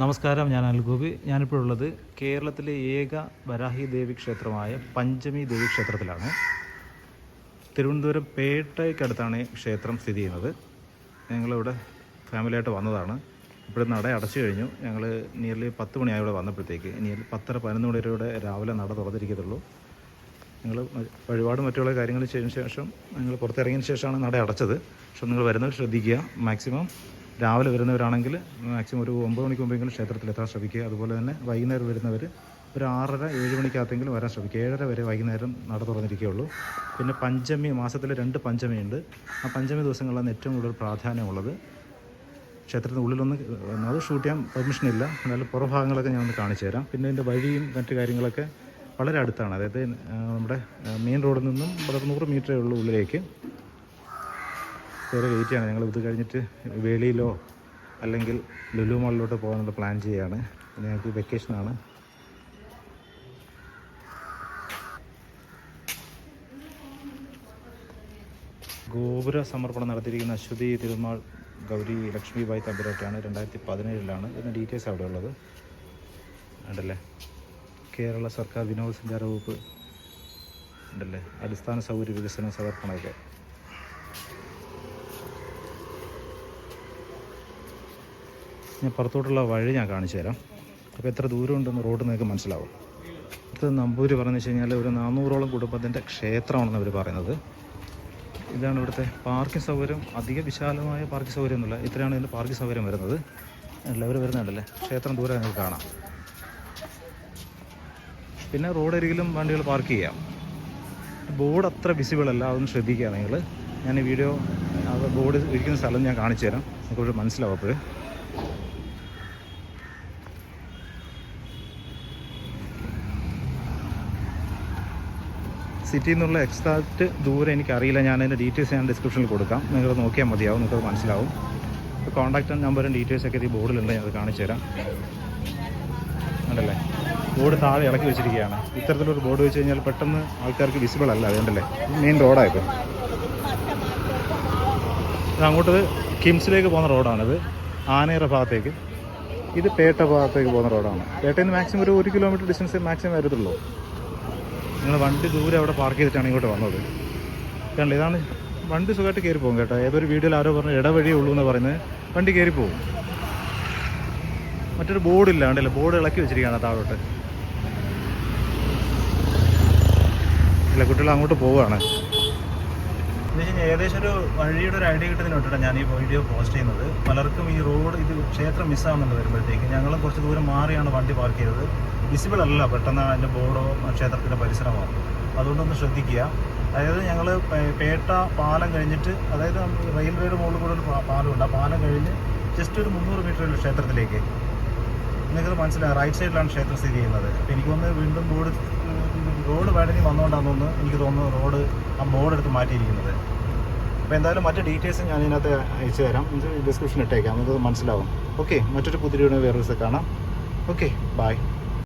നമസ്കാരം, ഞാൻ അൽഗോപി. ഞാനിപ്പോഴുള്ളത് കേരളത്തിലെ ഏക വരാഹി ദേവി ക്ഷേത്രമായ പഞ്ചമി ദേവി ക്ഷേത്രത്തിലാണ്. തിരുവനന്തപുരം പേട്ടയ്ക്കടുത്താണ് ഈ ക്ഷേത്രം സ്ഥിതി ചെയ്യുന്നത്. ഞങ്ങളിവിടെ ഫാമിലിയായിട്ട് വന്നതാണ്. ഇവിടെ നട അടച്ചു കഴിഞ്ഞു. ഞങ്ങൾ നിയർലി 10 മണിയായി ഇവിടെ വന്നപ്പോഴത്തേക്ക്. ഇനി 10:30-11 മണി വരെ രാവിലെ നട തുറന്നിരിക്കത്തുള്ളൂ. ഞങ്ങൾ വഴിപാട് മറ്റുള്ള കാര്യങ്ങൾ ചെയ്തതിന് ശേഷം ഞങ്ങൾ പുറത്തിറങ്ങിയതിന് ശേഷമാണ് നട അടച്ചത്. പക്ഷെ നിങ്ങൾ വരുന്നവർ ശ്രദ്ധിക്കുക. മാക്സിമം രാവിലെ വരുന്നവരാണെങ്കിൽ മാക്സിമം ഒരു 9 മണിക്ക് മുമ്പെങ്കിലും ക്ഷേത്രത്തിലെത്താൻ ശ്രമിക്കുക. അതുപോലെ തന്നെ വൈകുന്നേരം വരുന്നവർ ഒരു 6:30-7 മണിക്കകത്തെങ്കിലും വരാൻ ശ്രമിക്കുക. 7:30 വരെ വൈകുന്നേരം നട തുറന്നിരിക്കുകയുള്ളൂ. പിന്നെ പഞ്ചമി, മാസത്തിൽ 2 പഞ്ചമിയുണ്ട്. ആ പഞ്ചമി ദിവസങ്ങളിലാണ് ഏറ്റവും കൂടുതൽ പ്രാധാന്യമുള്ളത്. ക്ഷേത്രത്തിൻ്റെ ഉള്ളിലൊന്നും അത് ഷൂട്ട് ചെയ്യാൻ പെർമിഷൻ ഇല്ല. എന്നാലും പുറഭാഗങ്ങളൊക്കെ ഞാൻ ഒന്ന് കാണിച്ചു തരാം. പിന്നെ ഇതിൻ്റെ വഴിയും മറ്റു കാര്യങ്ങളൊക്കെ വളരെ അടുത്താണ്. അതായത് നമ്മുടെ മെയിൻ റോഡിൽ നിന്നും 100 മീറ്ററേ ഉള്ളൂ ഉള്ളിലേക്ക്. വേറെ വെയിറ്റ് ചെയ്യാണ്. ഞങ്ങൾ ഇത് കഴിഞ്ഞിട്ട് വേളിയിലോ അല്ലെങ്കിൽ ലുലു മാളിലോട്ട് പോകാനുള്ള പ്ലാൻ ചെയ്യുകയാണ്. ഞങ്ങൾക്ക് വെക്കേഷനാണ്. ഗോപുര സമർപ്പണം നടത്തിയിരിക്കുന്ന അശ്വതി തിരുനാൾ ഗൗരി ലക്ഷ്മിബായി തമ്പുരാട്ടിയാണ്. 2017 ഇതിൻ്റെ ഡീറ്റെയിൽസ് അവിടെ ഉള്ളത് ഉണ്ടല്ലേ. കേരള സർക്കാർ വിനോദസഞ്ചാര വകുപ്പ് ഉണ്ടല്ലേ. അടിസ്ഥാന സൗകര്യ വികസന സമർപ്പണമൊക്കെ. ഞാൻ പുറത്തോട്ടുള്ള വഴി ഞാൻ കാണിച്ചു തരാം. അപ്പോൾ എത്ര ദൂരം ഉണ്ടെന്ന് റോഡ് നിങ്ങൾക്ക് മനസ്സിലാവും. ഇത് നമ്പൂരി പറഞ്ഞു വെച്ച് കഴിഞ്ഞാൽ ഒരു 400ഓളം കുടുംബത്തിൻ്റെ ക്ഷേത്രമാണെന്ന് അവർ പറയുന്നത്. ഇതാണ് ഇവിടുത്തെ പാർക്കിംഗ് സൗകര്യം. അധിക വിശാലമായ പാർക്കിംഗ് സൗകര്യം ഒന്നുമില്ല. ഇത്രയാണ് ഇതിൻ്റെ പാർക്കിംഗ് സൗകര്യം വരുന്നത്. എല്ലാവരും വരുന്നുണ്ടല്ലേ. ക്ഷേത്രം ദൂരെ നിങ്ങൾക്ക് കാണാം. പിന്നെ റോഡരികിലും വണ്ടികൾ പാർക്ക് ചെയ്യാം. ബോർഡ് അത്ര വിസിബിൾ അല്ല, അതൊന്ന് ശ്രദ്ധിക്കുക നിങ്ങൾ. ഞാൻ ഈ വീഡിയോ ബോർഡ് ഇരിക്കുന്ന സ്ഥലം ഞാൻ കാണിച്ചു തരാം. നിങ്ങൾക്ക് മനസ്സിലാവും. അപ്പോൾ സിറ്റിയിൽ നിന്നുള്ള എക്സാക്റ്റ് ദൂരം എനിക്കറിയില്ല. ഞാൻ അതിൻ്റെ ഡീറ്റെയിൽസ് ഞാൻ ഡിസ്ക്രിപ്ഷനിൽ കൊടുക്കാം. നിങ്ങൾ നോക്കിയാൽ മതിയാവും, നിങ്ങൾക്ക് മനസ്സിലാവും. ഇപ്പോൾ കോൺടാക്റ്റ് നമ്പറും ഡീറ്റെയിൽസൊക്കെ ഈ ബോർഡിലുണ്ട്. ഞാൻ അത് കാണിച്ചു തരാം. ഉണ്ടല്ലേ, ബോർഡ് താഴെ ഇളക്കി വെച്ചിരിക്കുകയാണ്. ഇത്തരത്തിലൊരു ബോർഡ് വെച്ച് കഴിഞ്ഞാൽ പെട്ടെന്ന് ആൾക്കാർക്ക് വിസിബിൾ അല്ല. അതുകൊണ്ടല്ലേ മെയിൻ റോഡായിപ്പോൾ. ഇത് അങ്ങോട്ട് കിംസിലേക്ക് പോകുന്ന റോഡാണിത്. ആനേറ ഭാഗത്തേക്ക്. ഇത് പേട്ട ഭാഗത്തേക്ക് പോകുന്ന റോഡാണ്. പേട്ടയിൽ നിന്ന് മാക്സിമം ഒരു 1 കിലോമീറ്റർ ഡിസ്റ്റൻസ് മാക്സിമം വരത്തുള്ളൂ. നിങ്ങൾ വണ്ടി ദൂരെ അവിടെ പാർക്ക് ചെയ്തിട്ടാണ് ഇങ്ങോട്ട് വന്നത്. കണ്ടില്ല, ഇതാണ് വണ്ടി സുഖമായിട്ട് കയറി പോകും കേട്ടോ. ഏതൊരു വീഡിയോയിൽ ആരോ പറഞ്ഞു ഇടവഴിയേ ഉള്ളൂ എന്ന് പറയുന്നത്. വണ്ടി കയറി പോകും. മറ്റൊരു ബോർഡില്ല, കണ്ടില്ല, ബോർഡ് ഇളക്കി വെച്ചിരിക്കുകയാണ് താഴോട്ട്. ഇല്ല, കുട്ടികൾ അങ്ങോട്ട് പോവുകയാണ്. എന്ന് വെച്ച് കഴിഞ്ഞാൽ ഏകദേശം ഒരു വഴിയുടെ ഒരു ഐഡിയ കിട്ടുന്നതിന് വേണ്ടിയിട്ടാണ് ഞാൻ ഈ വീഡിയോ പോസ്റ്റ് ചെയ്യുന്നത്. പലർക്കും ഈ റോഡ് ഇത് ക്ഷേത്രം മിസ്സാകുന്നുണ്ട് വരുമ്പോഴത്തേക്ക്. ഞങ്ങളും കുറച്ച് ദൂരം മാറിയാണ് വണ്ടി പാർക്ക് ചെയ്തത്. വിസിബിൾ അല്ല പെട്ടെന്ന് അതിൻ്റെ ബോർഡോ ക്ഷേത്രത്തിൻ്റെ പരിസരമോ. അതുകൊണ്ടൊന്ന് ശ്രദ്ധിക്കുക. അതായത് ഞങ്ങൾ പേട്ട പാലം കഴിഞ്ഞിട്ട്, അതായത് റെയിൽവേയുടെ മുകളിൽ കൂടെ ഒരു പാലമുണ്ട്. ആ പാലം കഴിഞ്ഞ് ജസ്റ്റ് ഒരു 300 മീറ്റർ ക്ഷേത്രത്തിലേക്ക്. നിങ്ങൾക്കത് മനസ്സിലായി. റൈറ്റ് സൈഡിലാണ് ക്ഷേത്രം സ്ഥിതി ചെയ്യുന്നത്. അപ്പോൾ എനിക്കൊന്ന് വീണ്ടും റോഡ് വൈഡനിങ് വന്നുകൊണ്ടാണെന്ന് തോന്നുന്നു. എനിക്ക് തോന്നുന്നു റോഡ് ആ ബോർഡ് എടുത്ത് മാറ്റിയിരിക്കുന്നത്. അപ്പോൾ എന്തായാലും മറ്റു ഡീറ്റെയിൽസ് ഞാൻ ഇതിനകത്ത് അയച്ചു തരാം. ഡിസ്ക്രിപ്ഷൻ ഇട്ടേക്കാം, നമുക്കത് മനസ്സിലാവും. ഓക്കെ, മറ്റൊരു പുതിയ വേറെ ദിവസം കാണാം. Okay, by.